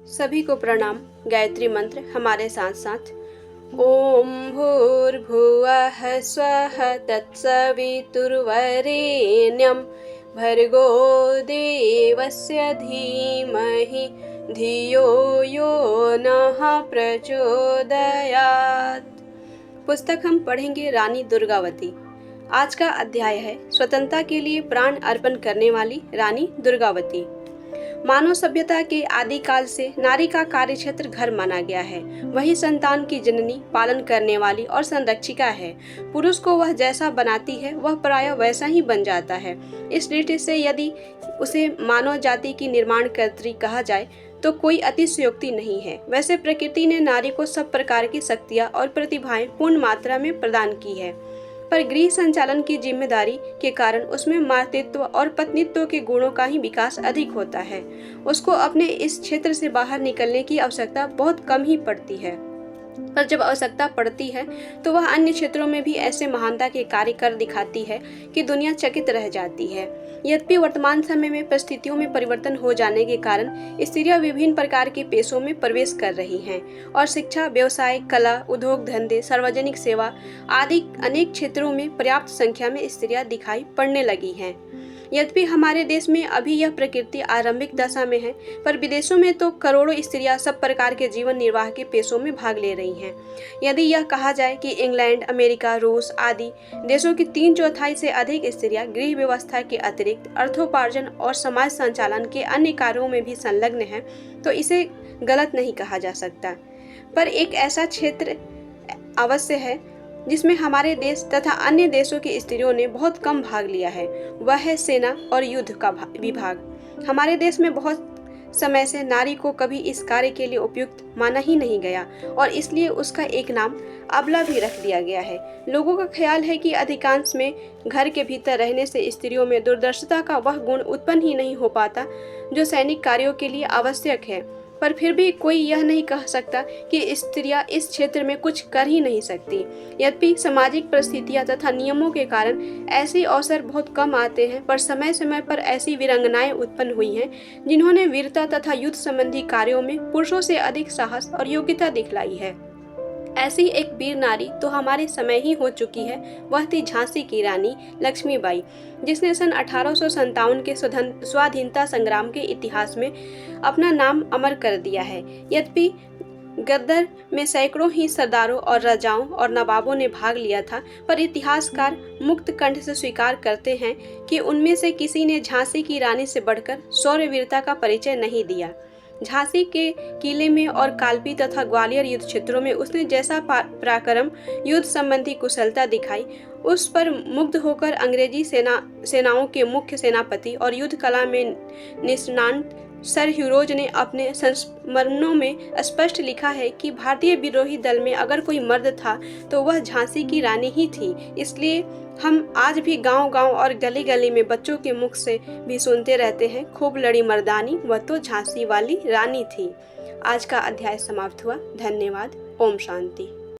सभी को प्रणाम। गायत्री मंत्र हमारे साथ साथ। ओम भूर्भुवः स्वः तत्सवितुर्वरेण्यं भर्गो देवस्य धीमहि धियो यो नः प्रचोदयात्। पुस्तक हम पढ़ेंगे रानी दुर्गावती। आज का अध्याय है स्वतंत्रता के लिए प्राण अर्पण करने वाली रानी दुर्गावती। मानव सभ्यता के आदिकाल से नारी का कार्यक्षेत्र घर माना गया है। वही संतान की जननी, पालन करने वाली और संरक्षिका है। पुरुष को वह जैसा बनाती है वह प्रायः वैसा ही बन जाता है। इस दृष्टि से यदि उसे मानव जाति की निर्माणकर्त्री कहा जाए तो कोई अतिशयोक्ति नहीं है। वैसे प्रकृति ने नारी को सब प्रकार की शक्तियाँ और प्रतिभाएं पूर्ण मात्रा में प्रदान की है, पर गृह संचालन की जिम्मेदारी के कारण उसमें मातृत्व और पत्नीत्व के गुणों का ही विकास अधिक होता है। उसको अपने इस क्षेत्र से बाहर निकलने की आवश्यकता बहुत कम ही पड़ती है, पर जब आवश्यकता पड़ती है तो वह अन्य क्षेत्रों में भी ऐसे महानता के कार्य कर दिखाती है कि दुनिया चकित रह जाती है। यद्यपि वर्तमान समय में परिस्थितियों में परिवर्तन हो जाने के कारण स्त्रियां विभिन्न प्रकार के पेशों में प्रवेश कर रही हैं और शिक्षा, व्यवसाय, कला, उद्योग धंधे, सार्वजनिक सेवा आदि अनेक क्षेत्रों में पर्याप्त संख्या में स्त्रियां दिखाई पड़ने लगी हैं। यद्यपि हमारे देश में अभी यह प्रकृति आरंभिक दशा में है, पर विदेशों में तो करोड़ों स्त्रियां सब प्रकार के जीवन निर्वाह के पेशों में भाग ले रही हैं। यदि यह कहा जाए कि इंग्लैंड, अमेरिका, रूस आदि देशों की 3/4 से अधिक स्त्रियां गृह व्यवस्था के अतिरिक्त अर्थोपार्जन और समाज संचालन के अन्य कार्यों में भी संलग्न हैं, तो इसे गलत नहीं कहा जा सकता। पर एक ऐसा क्षेत्र अवश्य है जिसमें हमारे देश तथा अन्य देशों की स्त्रियों ने बहुत कम भाग लिया है, वह है सेना और युद्ध का विभाग। हमारे देश में बहुत समय से नारी को कभी इस कार्य के लिए उपयुक्त माना ही नहीं गया और इसलिए उसका एक नाम अबला भी रख दिया गया है। लोगों का ख्याल है कि अधिकांश में घर के भीतर रहने से स्त्रियों में दूरदर्शिता का वह गुण उत्पन्न ही नहीं हो पाता जो सैनिक कार्यों के लिए आवश्यक है, पर फिर भी कोई यह नहीं कह सकता कि स्त्रियां इस क्षेत्र में कुछ कर ही नहीं सकती। यद्यपि सामाजिक परिस्थितियां तथा नियमों के कारण ऐसे अवसर बहुत कम आते हैं, पर समय समय पर ऐसी वीरांगनाएं उत्पन्न हुई हैं जिन्होंने वीरता तथा युद्ध संबंधी कार्यों में पुरुषों से अधिक साहस और योग्यता दिखलाई है। ऐसी एक वीर नारी तो हमारे समय ही हो चुकी है। वह थी झांसी की रानी लक्ष्मीबाई, जिसने सन 1857 के स्वाधीनता संग्राम के इतिहास में अपना नाम अमर कर दिया है। यद्यपि गदर में सैकड़ों ही सरदारों और राजाओं और नवाबों ने भाग लिया था, पर इतिहासकार मुक्त कंठ से स्वीकार करते हैं कि उनमें से किसी ने झांसी की रानी से बढ़कर शौर्य वीरता का परिचय नहीं दिया। झांसी के किले में और कालपी तथा ग्वालियर युद्ध क्षेत्रों में उसने जैसा पराक्रम, युद्ध संबंधी कुशलता दिखाई, उस पर मुग्ध होकर अंग्रेजी सेनाओं के मुख्य सेनापति और युद्ध कला में निष्णात सर ह्यूरोज ने अपने संस्मरणों में स्पष्ट लिखा है कि भारतीय विद्रोही दल में अगर कोई मर्द था तो वह झांसी की रानी ही थी। इसलिए हम आज भी गांव-गांव और गली-गली में बच्चों के मुख से भी सुनते रहते हैं, खूब लड़ी मर्दानी, वह तो झांसी वाली रानी थी। आज का अध्याय समाप्त हुआ। धन्यवाद। ओम शांति।